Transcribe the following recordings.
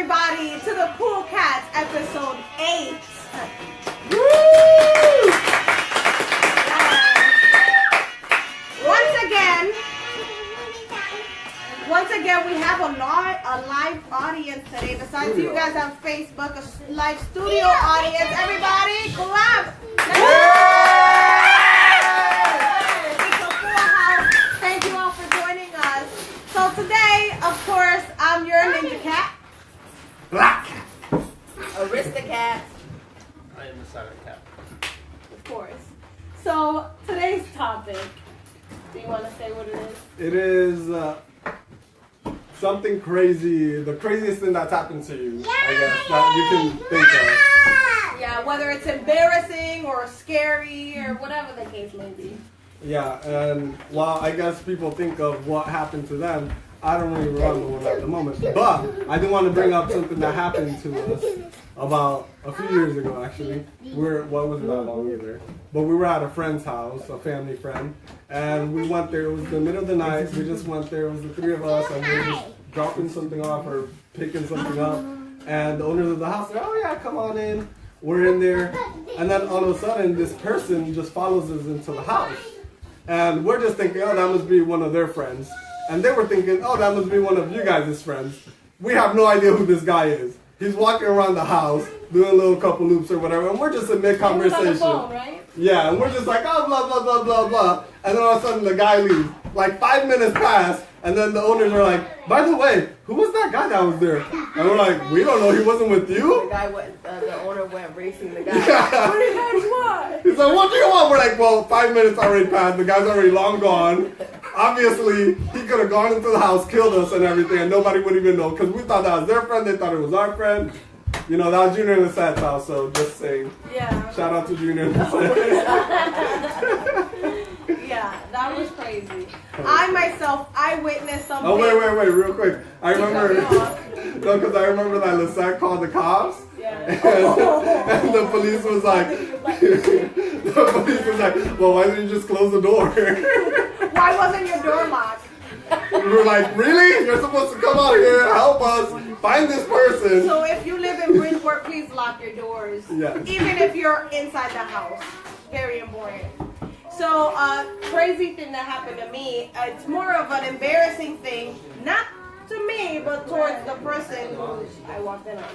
everybody to the Pool Cats episode 8. Woo! Once again, we have a live audience today. Besides you guys on Facebook, a live studio audience. Everybody, clap! It's a full house. Thank you all for joining us. So today, of course, I'm your ninja cat. Black cat. Aristocat. I am the silent cat. Of course. So today's topic. Do you want to say what it is? It is something crazy, the craziest thing that's happened to you, I guess, that you can think of. Yeah, whether it's embarrassing or scary or whatever the case may be. Yeah, and while I guess people think of what happened to them, I don't really remember one at the moment. But I do want to bring up something that happened to us about a few years ago, actually. It wasn't that long either. But we were at a friend's house, a family friend, and we went there. It was the middle of the night. We just went there. It was the three of us, and we were just dropping something off or picking something up. And the owners of the house said, "Oh yeah, come on in." We're in there, and then all of a sudden, this person just follows us into the house, and we're just thinking, "Oh, that must be one of their friends." And they were thinking, "Oh, that must be one of you guys' friends." We have no idea who this guy is. He's walking around the house, doing a little couple loops or whatever, and we're just in mid-conversation. On the phone, right? Yeah, and we're just like, oh, blah, blah, blah, blah, blah. And then all of a sudden, the guy leaves. Like 5 minutes pass, and then the owners are like, "By the way, who was that guy that was there?" And we're like, "We don't know. He wasn't with you?" The owner went racing the guy. Yeah. What do you guys want? He's like, "What do you want?" We're like, "Well, 5 minutes already passed. The guy's already long gone. Obviously, he could have gone into the house, killed us and everything, and nobody would even know because we thought that was their friend. They thought it was our friend. You know, that was Junior in the Sat's house, so just saying. Yeah. Shout out to Junior in the Sat's. Yeah, that was crazy. I myself, I witnessed something. Oh, wait, real quick. I remember, no, because I remember that Lisette called the cops. Yeah. And the police was like, "Well, why didn't you just close the door?" Why wasn't your door locked? We were like, "Really? You're supposed to come out here, help us, find this person." So if you live in Bridgeport, please lock your doors. Yes. Even if you're inside the house. Very important. So, crazy thing that happened to me, it's more of an embarrassing thing, not to me, but towards the person who I walked in on.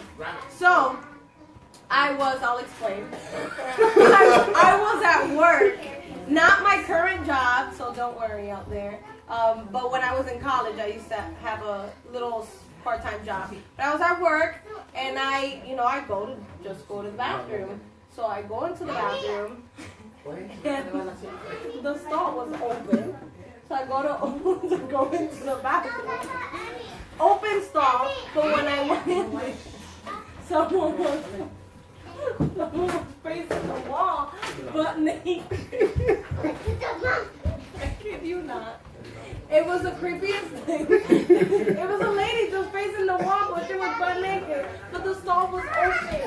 So, I'll explain. I was at work, not my current job, so don't worry out there. But when I was in college, I used to have a little part-time job. But I was at work, and I go to the bathroom. So I go into the bathroom, and the stall was open. So I go into the bathroom. Open stall, but when I went in, someone was facing the wall, butt naked. I kid you not. It was the creepiest thing. It was a lady just facing the wall, but she was butt naked. But the stall was open.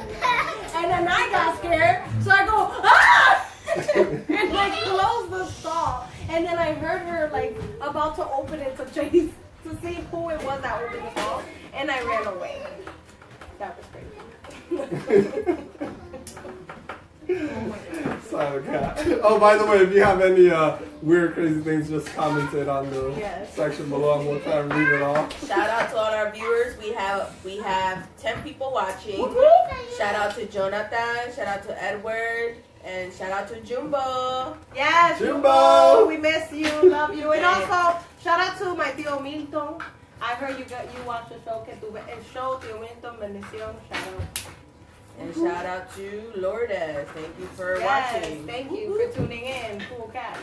And then I got scared, so I go, "Ah!" and I closed the stall. And then I heard her like about to open it to chase to see who it was that opened the stall, and I ran away. That was crazy. Silent cat. Oh, by the way, if you have any weird, crazy things, just comment it on the section below, and we'll try and read it all. Shout out to all our viewers. We have 10 people watching. Shout out to Jonathan. Shout out to Edward. And shout out to Jumbo. Yes, Jumbo. We miss you, love you. And also, shout out to my tío Milton. I heard you watched the show. El show, tío Milton, bendición. Shout out. And shout out to Lourdes. Thank you for watching. Thank you for tuning in. Cool cats.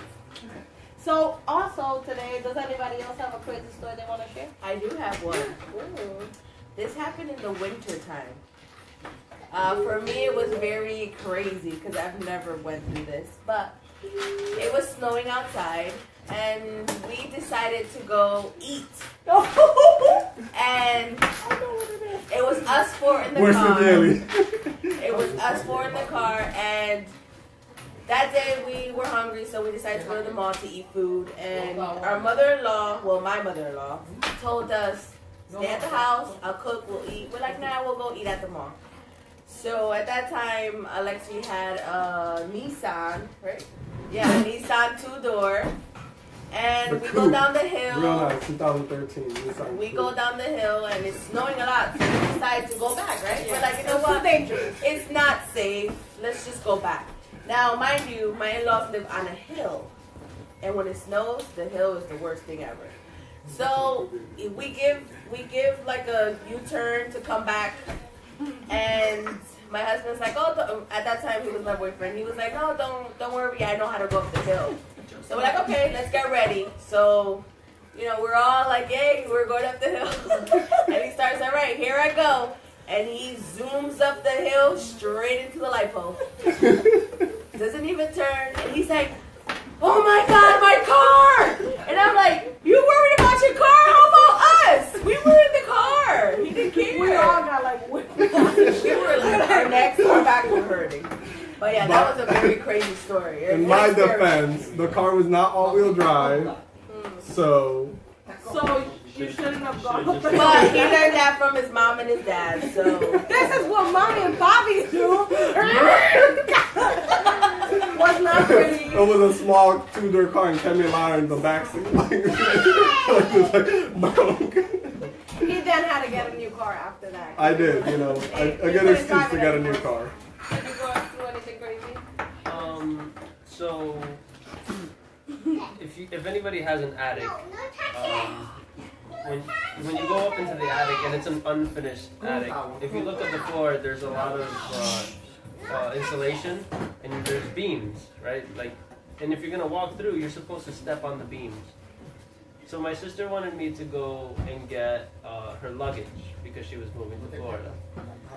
So, also today, does anybody else have a crazy story they want to share? I do have one. Ooh. This happened in the winter time. For me, it was very crazy because I've never went through this. But it was snowing outside, and we decided to go eat. And it was us four in the Where's car. the It was us four in the car, and that day we were hungry, so we decided to go to the mall to eat food. And our mother-in-law, well, my mother-in-law, told us Stay at the house. I'll cook. We'll eat. We're like, nah, we'll go eat at the mall. So at that time, Alexi had a Nissan, right? Yeah, a Nissan 2-door. And we go down the hill. Real nice, 2013. We go down the hill and it's snowing a lot, so we decide to go back, right? Yeah. We're like, you know what? It's not safe. Let's just go back. Now, mind you, my in-laws live on a hill. And when it snows, the hill is the worst thing ever. So we give like a U-turn to come back. And my husband's like, oh, at that time he was my boyfriend. He was like, oh, don't worry, I know how to go up the hill. So we're like, okay, let's get ready. So, we're all like, hey, we're going up the hill. And he starts, all right, here I go. And he zooms up the hill straight into the light pole. Doesn't even turn. And he's like, oh my God, my car! And I'm like, you worried about your car? How about us? We were in the car. He didn't care. We all got like, we were like, our necks, our back were hurting. But yeah, that was a very crazy story. In my defense, the car was not all-wheel drive, so you shouldn't have gone. But he learned that from his mom and his dad, so. This is what mommy and Bobby do. Was not pretty. it was a small 2-door car and kept me allowed in the backseat. He then had to get a new car after that. I did, a good excuse to get a new car. Did you go through anything crazy? So if anybody has an attic, when you go up into the attic and it's an unfinished attic, if you look at the floor, there's a lot of insulation and there's beams, right? And if you're gonna walk through, you're supposed to step on the beams. So my sister wanted me to go and get her luggage because she was moving to Florida.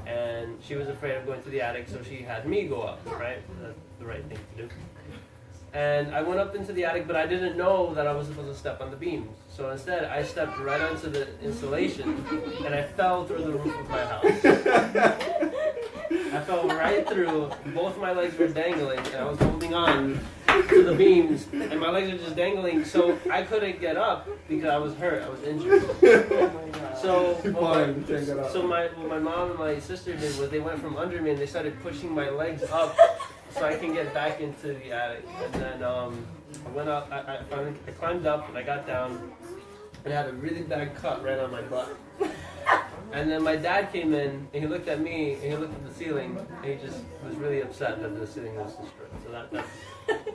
And she was afraid of going to the attic, so she had me go up, right? That's the right thing to do. And I went up into the attic, but I didn't know that I was supposed to step on the beams. So instead, I stepped right onto the insulation, and I fell through the roof of my house. I fell right through. Both my legs were dangling, and I was holding on to the beams, and my legs were just dangling, so I couldn't get up because I was hurt. I was injured. So what my mom and my sister did was they went from under me and they started pushing my legs up so I can get back into the attic. And then I went up. I climbed up and I got down and I had a really bad cut right on my butt. And then my dad came in and he looked at me and he looked at the ceiling and he just was really upset that the ceiling was destroyed. So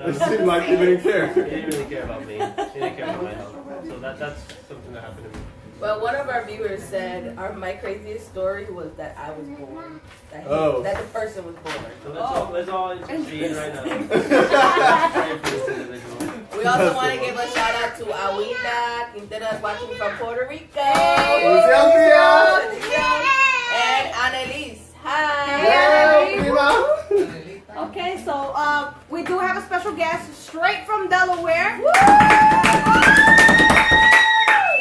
it seemed like he didn't care. He didn't really care about me. He didn't care about my health. So that's something that happened to me. Well, one of our viewers said my craziest story was that I was born. That the person was born. So let's all intercede right now. We also want to give a shout out to Awina Quinteras watching from Puerto Rico. And Annalise. Hi. Okay, so we do have a special guest straight from Delaware.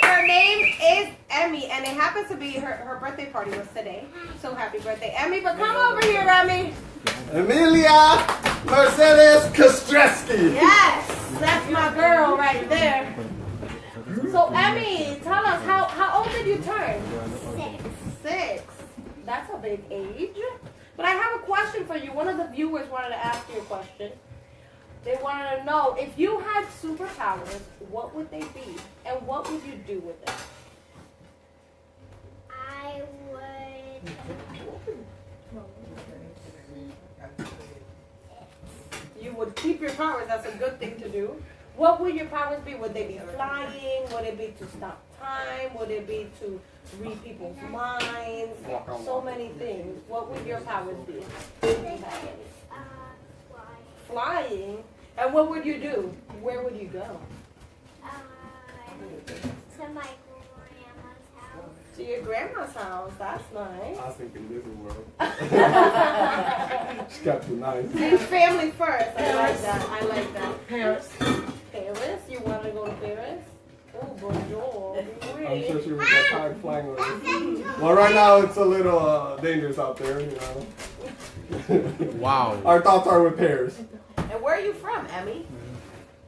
Her name is Emmy, and it happens to be her birthday party was today. So happy birthday, Emmy! But come over here, Emmy. Emilia Mercedes Kostreski. Yes, that's my girl right there. So Emmy, tell us how old did you turn? 6. That's a big age. But I have a question for you. One of the viewers wanted to ask you a question. They wanted to know, if you had superpowers, what would they be? And what would you do with them? I would... You would keep your powers. That's a good thing to do. What would your powers be? Would they be flying? Would it be to stop time? Would it be to read people's minds? So many things. What would your powers be? Flying? And what would you do? Where would you go? To my grandma's house. To your grandma's house. That's nice. I was thinking Disney World. She got too nice. And family first. I like that. I like that. Paris. Paris? You want to go to Paris? Oh, bonjour. I'm sure she was got tired flying with us. Well, right now it's a little dangerous out there, you know. Wow. Our thoughts are with Paris. And where are you from, Emmy?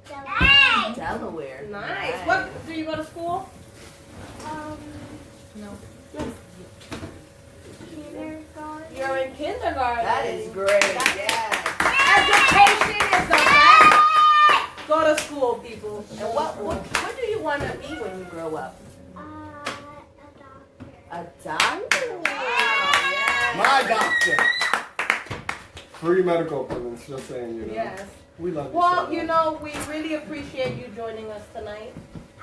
Delaware. Delaware. Nice. What? Do you go to school? Kindergarten. You're in kindergarten. That is great. Yes. Education is the best. Go to school, people. And what do you want to be when you grow up? A doctor. A doctor. Wow. Yes. My doctor. Free medical appointments, just saying, you know. Yes. We love you. Well, so you much. know, we really appreciate you joining us tonight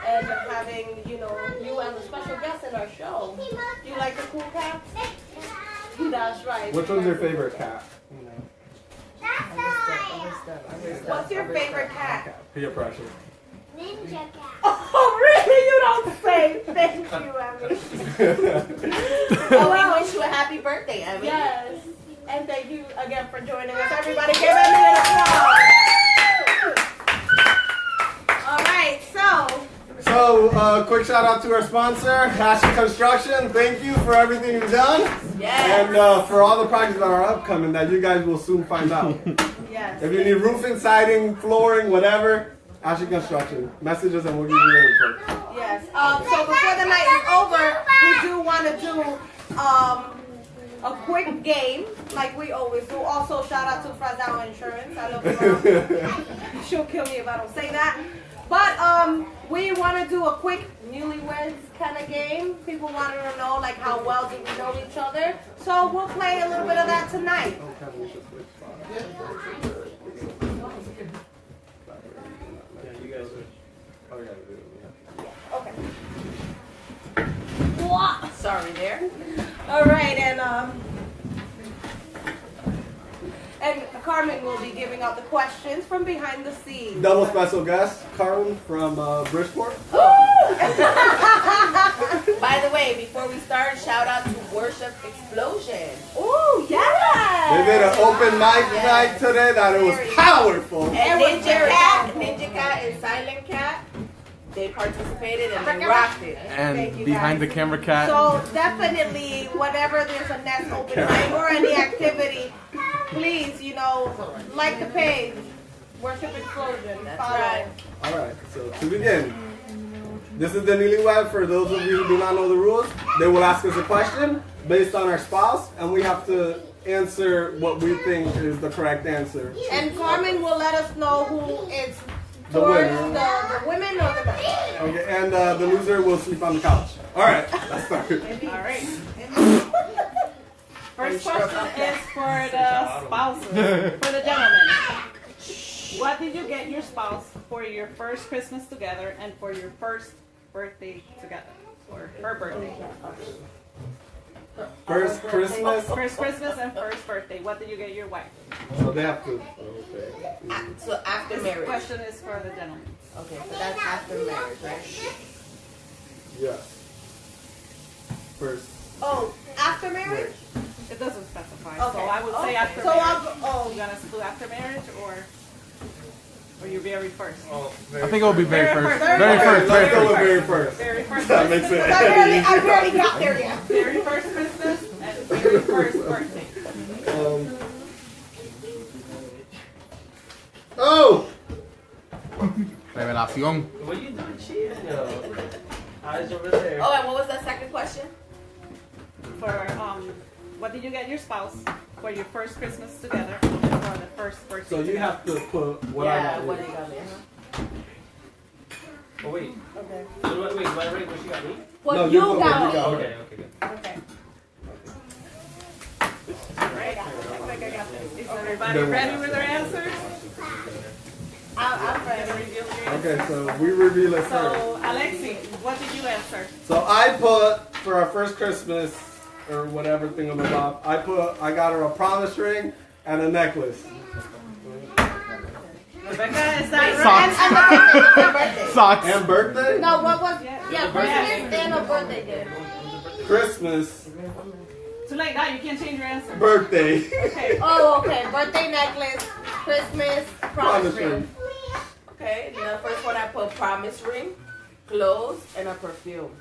and having, you know, you as a special guest in our show. You like the cool cats? That's right. Which one's your favorite cat? You know. What's your favorite cat? Peer pressure. Ninja cat. Oh, really? You don't say. Thank you, Emmy. Oh, we wish you a happy birthday, Emmy. Yes. And thank you again for joining us. Everybody give Emmy an applause. All right, So, quick shout out to our sponsor, Passion Construction. Thank you for everything you've done. Yes. And for all the projects that are upcoming that you guys will soon find out. yes. If you need roofing, siding, flooring, whatever, Passion Construction. Message us and we'll give you your info. Yes. So before the night is over, we do want to do a quick game, like we always do. Also, shout out to Frazao Insurance. I love you, Mom. She'll kill me if I don't say that. But we want to do a quick newlyweds kind of game. People wanted to know like how well do we know each other. So we'll play a little bit of that tonight. Yeah, you guys are. Okay. Sorry there. All right, and Carmen will be giving out the questions from behind the scenes. Double special guest, Carmen from Bridgeport. By the way, before we start, shout out to Worship Explosion. Ooh, yes! They did an open mic night today that it was powerful. And It was very Ninja Cat and Silent Cat, they participated and they rocked it. Thank And you, behind guys. the camera cat. So definitely, whenever there's a next open mic or any activity, please, you know, like the page, Worship Explosion. That's Follow. right. Alright, so to begin, this is the Newlywed. For those of you who do not know the rules, they will ask us a question based on our spouse, and we have to answer what we think is the correct answer. And Carmen will let us know who is The towards winner. the women or the men. Okay, and the loser will sleep on the couch. Alright, let's start. All right. First question is for the spouses, for the gentlemen. What did you get your spouse for your first Christmas together and for your first birthday together? Or her birthday? First Christmas. First Christmas and first birthday. What did you get your wife? So they have to. Okay. So after This marriage. question is for the gentleman. Okay, so that's after marriage, right? Yes. First. Oh, after marriage? It doesn't specify. Okay. So I would say after So I'll marriage. go, You gonna do after marriage or your very first? Oh, I think it will be very first. Very Very Okay, first. let's Very go with first. very first. Very first That makes Christmas. it I barely got there yet. Very first Christmas and very first birthday. Oh! Revelación. What are you doing cheating? Yo? Eyes over there. Oh, and what was that second question? For what did you get your spouse for your first Christmas together and for the first birthday? So you together? have to put what Yeah, I got. what they got me. Oh wait. Okay. So, wait, do I rate what she got me? What No, you you put what got? you got. Okay, okay, good. Okay. Right? I think I got this. Is everybody ready with their answers? I'm Ready to ready. reveal your answers? Okay, so we reveal it first. So, Alexi, what did you answer? So I put for our first Christmas or whatever thingamabob, I got her a promise ring and a necklace. Rebecca, is that Socks. right? Socks. And birthday? No, what was? Yeah. Yeah, Christmas and a birthday gift. Christmas, Too late now, you can't change your answer. birthday, Okay. Oh, okay. Birthday necklace, Christmas, promise promise ring. ring. Okay, the first one I put promise ring, clothes, and a perfume.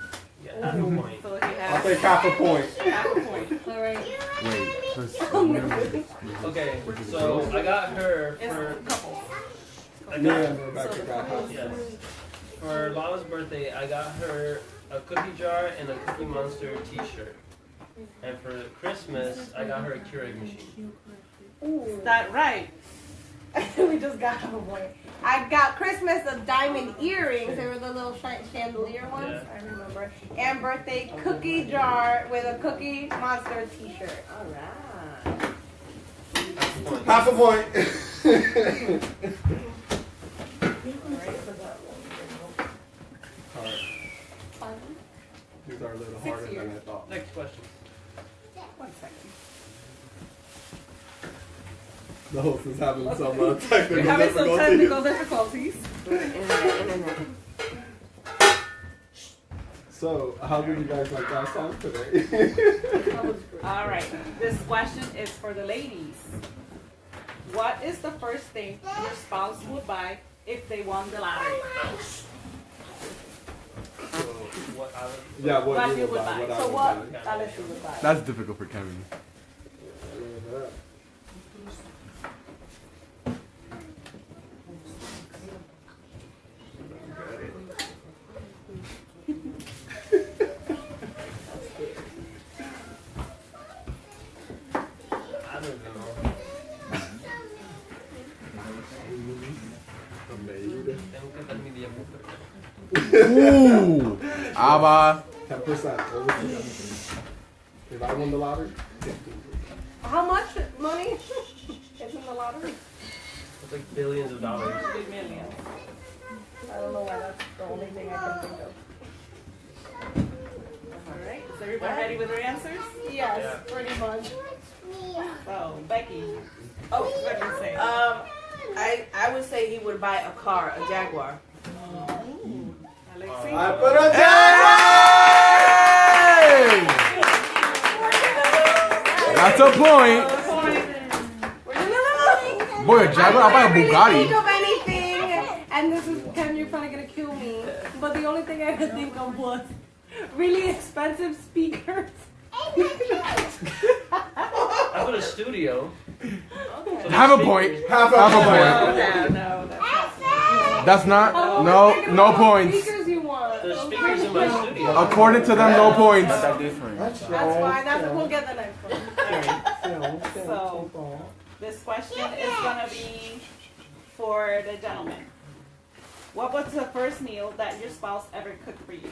Yeah, half a point. So he I'll has take half a point. half a point. All right. Wait. First. Okay, so I got her It's for. couples. I Me got, and Rebecca got half. yes. For Lala's birthday, I got her a cookie jar and a Cookie Monster T-shirt. And for Christmas, I got her a Keurig machine. Is that right? We just got to a point. I got Christmas of diamond earrings. They were the little chandelier ones. Yeah. I remember. And birthday cookie jar with a Cookie Monster T-shirt. All right. Half a point. Alright. These are a little harder than I thought. Next question. 1 second. The host is having some technical We're having some difficulties. technical difficulties. Internet. So, how did you guys like that song today? All right. This question is for the ladies. What is the first thing your spouse would buy if they won the lottery? So, what I would, Yeah, what What you you would would buy, buy. what I So would what buy. Alex would buy? That's difficult for Kevin. I don't even know. Tengo que dar mi tiempo, pero- Ooh, Abba. 10%. What would you do? If I won the lottery, 15%. How much money is in the lottery? It's like billions of dollars. 3 million. I don't know why that's the only thing I can think of. All right. Is everybody ready with their answers? Yes, Yeah. pretty much. So, Becky. Oh, What do you say? I would say he would buy a car, a Jaguar. Alexi? I put a Jaguar! That's a point. Boy, a Jaguar, I'll buy a I really Bugatti. think of anything, and this is Ken, you're probably gonna kill me. But the only thing I could think of was really expensive speakers. I put a studio. Okay. Have a point. Half a Half a point. point. No, that's That's not. Oh, No, think no about what points. Speakers you want. The speakers in my studio. According to them, no points. That's different. That's fine. We'll get the next one. So, this question is gonna be for the gentleman. What was the first meal that your spouse ever cooked for you?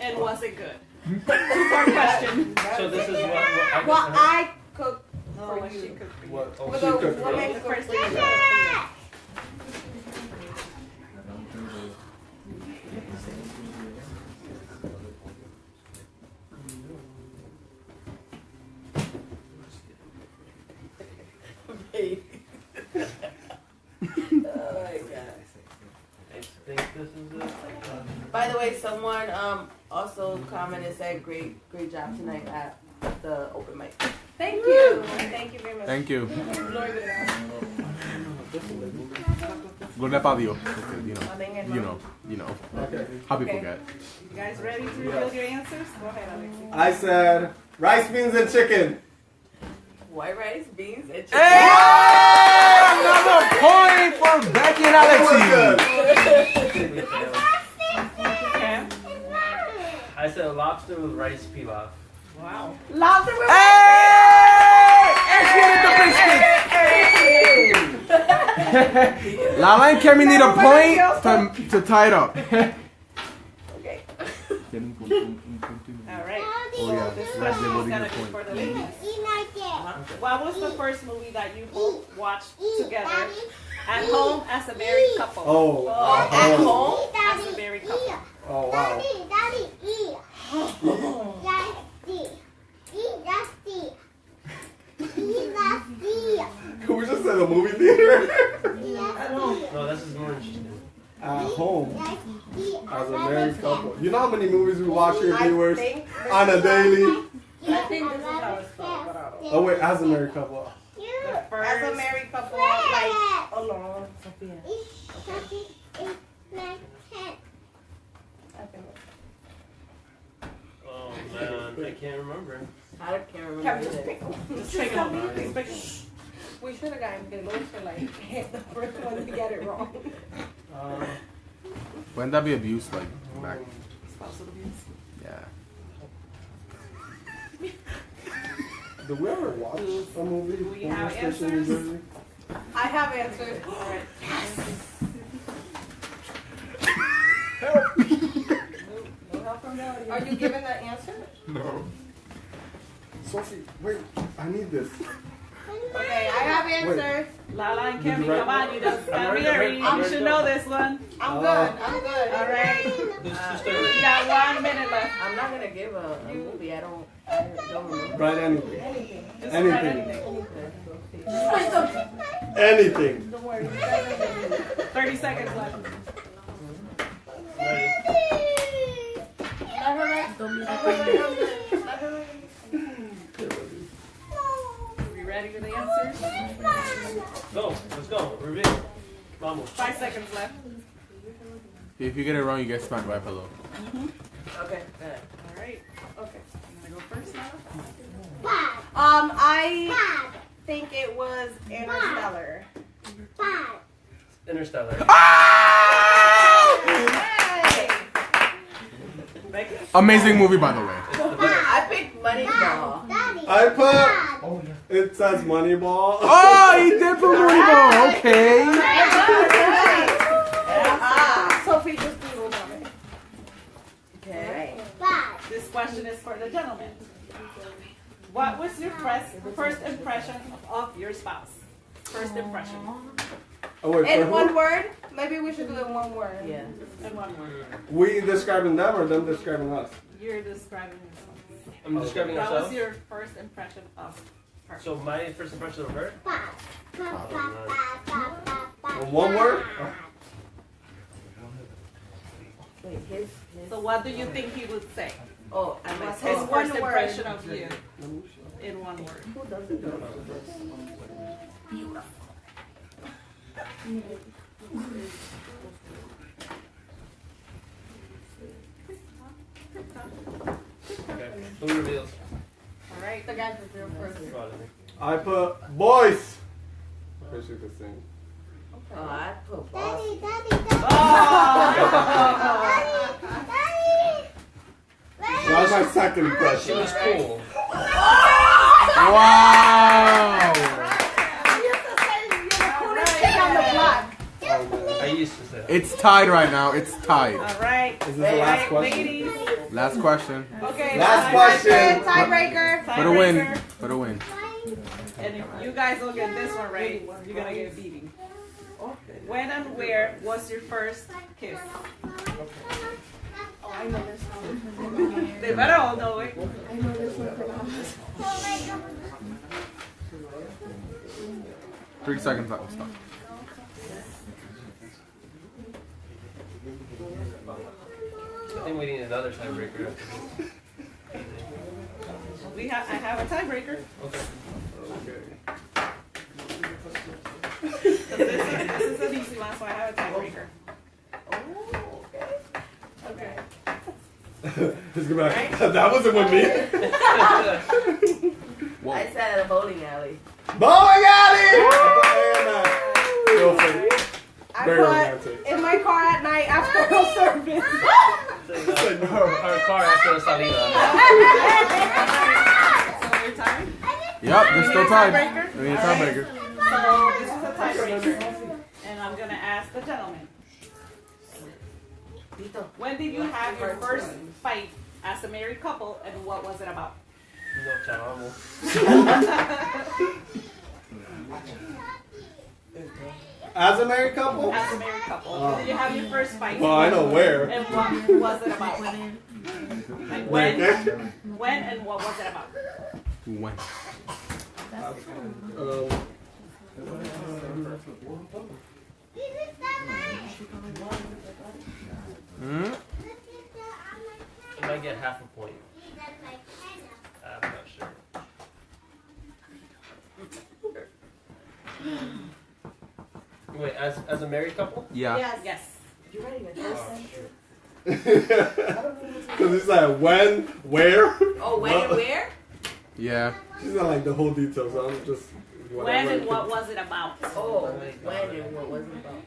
And was it good? Two-part question. So this is what I Well, I cook Oh, for what she you. cooked for you. What? Oh, With she a cooked for woman The cook first for thing you. she cooked for you. Oh my god. I think this is it. By the way, someone also commented and said great job tonight at the open mic. Thank you. Thank you very much. Thank you. Glory to God. Gloria pa Dios. You know. Nothing in You know. Okay. How people Okay. get. You guys ready to reveal your answers? Go ahead, Alexi. I said rice, beans, and chicken. White rice, beans, and chicken. Hey! Another point for Becky and That was Alexi. good. Okay. I said lobster with rice pilaf. Wow. Lobster with Hey! And she hit the biscuit. Lala and Kemi need a point to tie it up. Okay. All right. Oh yeah. This That's question the is loading gonna the be point. for the ladies. What was the first movie that you both watched together at home as a married couple? Oh. At home? As a married couple. Oh wow. Can we just say the movie theater? No, this is more interesting. At home, as a married couple. You know how many movies we watch here, viewers, I think on a daily? I think this is how it's spelled, but I don't know. Oh wait, as a married couple. As a married couple, like alone. Sophia. I think. Oh man, I can't remember. I can't remember. Kevin, just either. pick one. Just take it over. Just pick it. We should have gotten Deloitte for like the first one to get it wrong. Wouldn't that be abuse like back? spousal abuse? Yeah. Do we ever watch a movie? Do we have Police Station New answers? Jersey? I have answers. No help from the audience. Are you giving the answer? No. Sophie, wait, I need this. Okay, I have answers. Lala and Did you Kemi, write come on, you just I'm gotta be ready, ready. I'm You ready should to know go. this one. I'm good. I'm good. All right. Who's starting? We got 1 minute left. I'm not gonna give a movie. I don't remember. Write anything. Just Anything. write anything. Anything. Don't worry. 30 seconds left. Ready? We ready for the answers? Go. Let's go. Reveal. Vamos. 5 seconds left. If you get it wrong, you get smacked by a pillow. Okay. All right. Okay. I'm gonna go first now. I think it was Interstellar. Interstellar. Hey! Becky? Amazing movie, by the way. It's the best. I picked Moneyball. I put. It says Moneyball. Oh, he did put Moneyball. Okay. Sophie just doodled on it. Okay. This question is for the gentleman. What was your first impression of your spouse? First impression. Oh, wait, for In who? one word? Maybe we should do it in one word. Yeah. In one word. We describing them or them describing us? You're describing yourself. I'm describing That was ourselves. your first impression of her. So my first impression of her. In one word? Wait, his. So what do you think he would say? Oh, I What's meant his his. first one word. impression of you? In one word. Who doesn't know this? Okay. Who reveals? All right, the guys reveal first. I put boys. I wish you could sing. Oh, I put boss. That was my second She impression. was cool. Wow. I used to say that. It's tied right now. It's tied. All right. Is this the last Right, question? ladies. Last question. Okay. Last tiebreaker. question. Tiebreaker. For the win. Tiebreaker. For the win. And if you guys don't get this one right, you're gonna get a beating. When and where was your first kiss? I know this one. They better all know it. I know this one. 3 seconds left. Stop. I think we need another tiebreaker after this. I have a tiebreaker. Okay. This is an easy one, so I have a tiebreaker. Oh, okay. Okay. Let's go back. That wasn't with me. Whoa. I sat at a bowling alley. Bowling alley! Real fake. I Very put romantic. in my car at night after no service. Her car after a salida. So you're tied? Yep, they're still tied. Tiebreaker? We need a tiebreaker. So this is a tiebreaker. And I'm gonna ask the gentleman. When did you have your first fight as a married couple and what was it about? No te amo. As a married couple? As a married couple. When did you have your first fight? Well, I know where. And what was it about? Like when and what was it about? When? Hmm? You might get half a point. I'm not sure. Wait, as a married couple? Yeah. Yes. Yes. You're writing a test. Because it's like when, where. Oh, when and where? Yeah. She's not like the whole details. I'm just. When and what was it about? Oh, when and what was it about?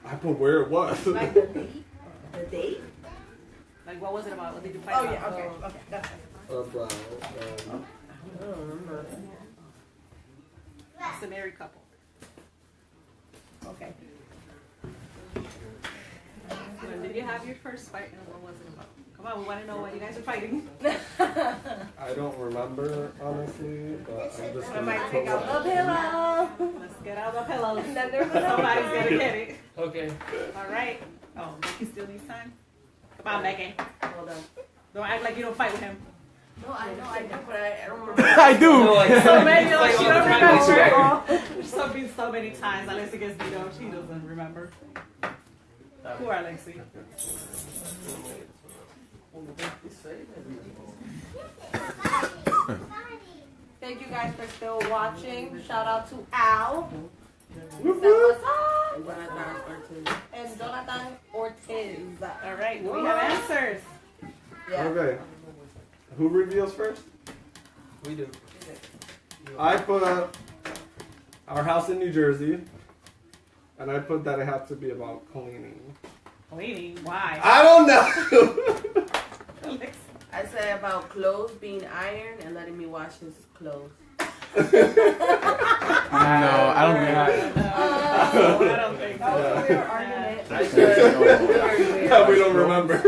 I put where it was. Like the date? The date? Like, what was it about? What did you fight Oh about? yeah, okay, okay, that's it. About, I don't remember. It's a married couple. Okay. When did you have your first fight and what was it about? Come on, we want to know why you guys are fighting. I don't remember honestly, but I'm just I gonna might put take out what- the pillow. Let's get out the pillows. And then there's another Somebody's gonna get it. Okay. All right. Oh, Becky still needs time. Come on, Becky. Hold on. Don't act like you don't fight with him. No, I know I do, but I don't remember. I do. No, like, So many of like she all the don't time, I swear. remember. There's been so many times. Alexi gets beat up. She doesn't remember. Who are Alexi? Thank you guys for still watching. Shout out to Al. What's up? And Jonathan Ortiz. All right. We have answers. Yeah. Okay. Who reveals first? We do. I put our house in New Jersey, and I put that it had to be about cleaning. Cleaning. Why? I don't know. Alexi. I said about clothes being ironed and letting me wash his clothes. No, I don't think I don't think That was a so. weird argument. I said, That we don't remember. I just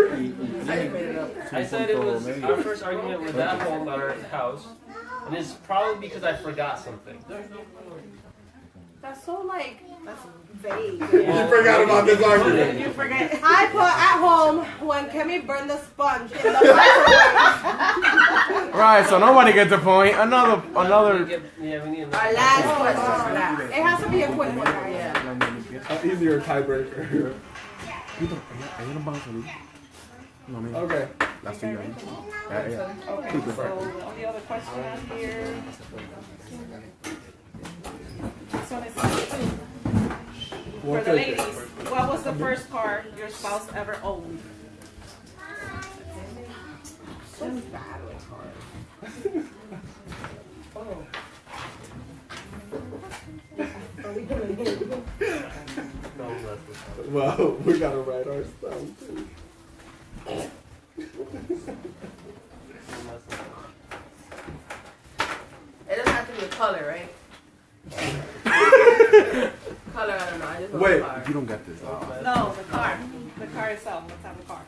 made it up. I said it was our first argument with that home at our house, and it's probably because I forgot something. That's so like, that's vague. You forgot about this argument. You forget. I put at home when Kemi burned the sponge in the microwave. Right, so nobody gets a point. We Another. need another. Our last question. Last. It has to be a quick one. Right? Yeah. Easier tiebreaker. Okay. That's the young. Okay, so the only other question on here. This one is easy too. For We'll the take it. ladies, what was the first car your spouse ever owned? So bad with cars. No, that's Well, we gotta write ours down too. It doesn't have to be a color, right? Color, I don't know. I just want Wait. a car. You don't get this. No, the car. The car itself. What type of car?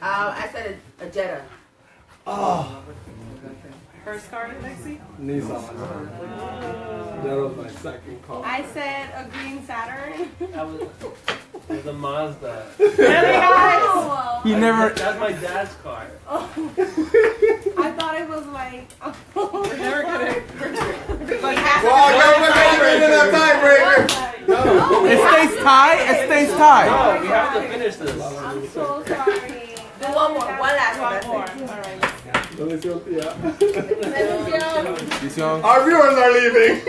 I said a Jetta. Oh, First car, Lexi? Nissan. That was my second call. I said a green Saturn. That was a Mazda. Really, guys? He never. That's my dad's car. I thought it was like. We're never gonna. Well, we're in that tiebreaker. No. It stays tied. It stays tied. No, we have to finish this. I'm so sorry. Do one more. One last One one. more. All right. Yeah. This young. Our viewers are leaving.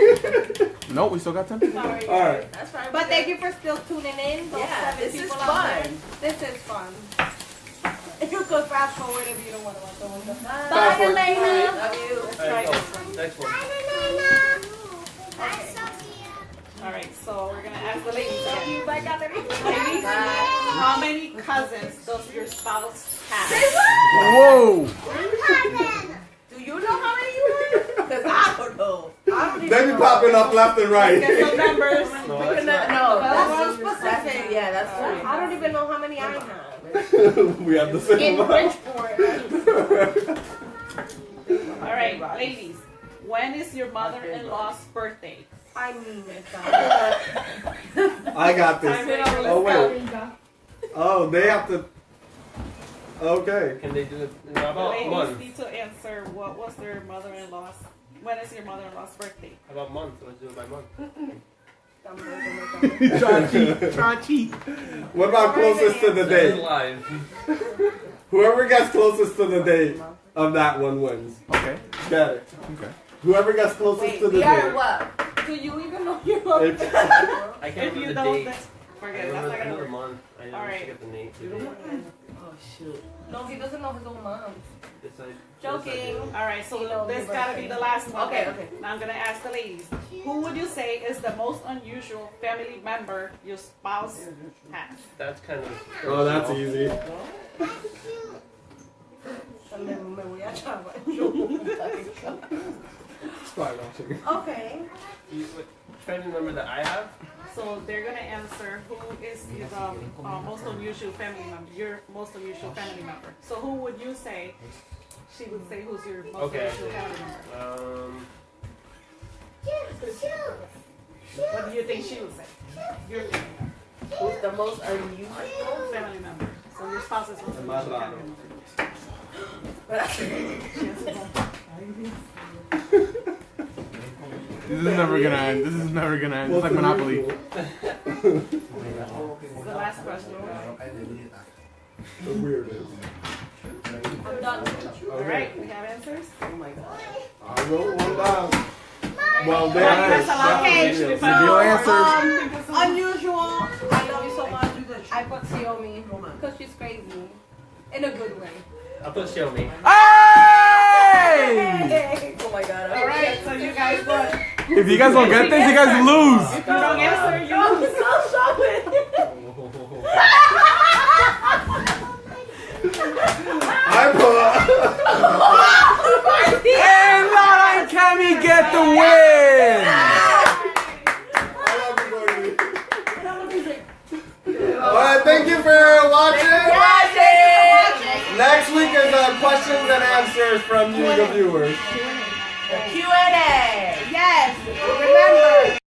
Nope, we still got 10. Sorry. All right. That's fine. But thank you for still tuning in. Those Yeah, 7 this is people out there. fun. This is fun. You could fast forward if you don't want to watch the whole thing. Bye, Fast forward. Elena. Love you. Alright, go. Next one. All right, so we're gonna ask the ladies again. Bye, Catherine. Ladies, Bye. how many cousins does your spouse have? Whoa. Do you know how many you have? Because I don't know. I don't even They be know. popping up left and right. Get some numbers. No, We that's cannot- not. no, That's that's specific. yeah, that's true. I don't even know how many I have. We have the same In amount. Bridgeport. All right, ladies, when is your mother-in-law's birthday? I mean it, guys. I got this. Time it up, Oh let's wait. Oh, they have to. Okay. Can they do it in The about ladies month? need to answer what was their mother-in-law's. When is your mother-in-law's birthday? About month. Let's do it by month. Try cheat. What about closest to the Stay date? live. Whoever gets closest to the date of that one wins. Okay. Got it. Okay. Whoever gets closest Wait, to the We are date. what? Do you even know your mother? If- I can't If you remember the don't, date. then I forget it. That's remember not I gonna know the work. month. I All never right. forget the name. Oh shoot. No, he doesn't know his own mom. decide. Joking. All right, so You know, this your gotta be the last one. Okay, then. okay. Now I'm gonna ask the ladies. Who would you say is the most unusual family member your spouse has? That's kind of. Oh, that's personal. easy. Spy watching. Okay. What family member that I have? So they're gonna answer who is the most unusual family member, your most unusual family member. So who would you say? She would say who's your most Okay. unusual family member. Shoot. What do you think she would say? Your family member. Who's the most unusual? Family member. So your spouse is most Más unusual raro. family member. This is never gonna end. This is never gonna end. It's like Monopoly. This is the last question. The weirdest. I'm done. All right, we have answers. Oh my god. I wrote one down. Well, they That's a lot. Okay, Should we so, find Reveal out? answers. Unusual. I love you so much. I put Xiaomi because she's crazy. In a good way. I'll put show me. Hey! Oh my god. All right, so you guys won. If you guys don't get this, you guys lose. If you don't answer, you lose. I put. And Lara and Cammy get the win. I love you, baby. Alright, thank you for watching. Next week is questions and answers from you, the viewers. Q&A. Yes. Remember.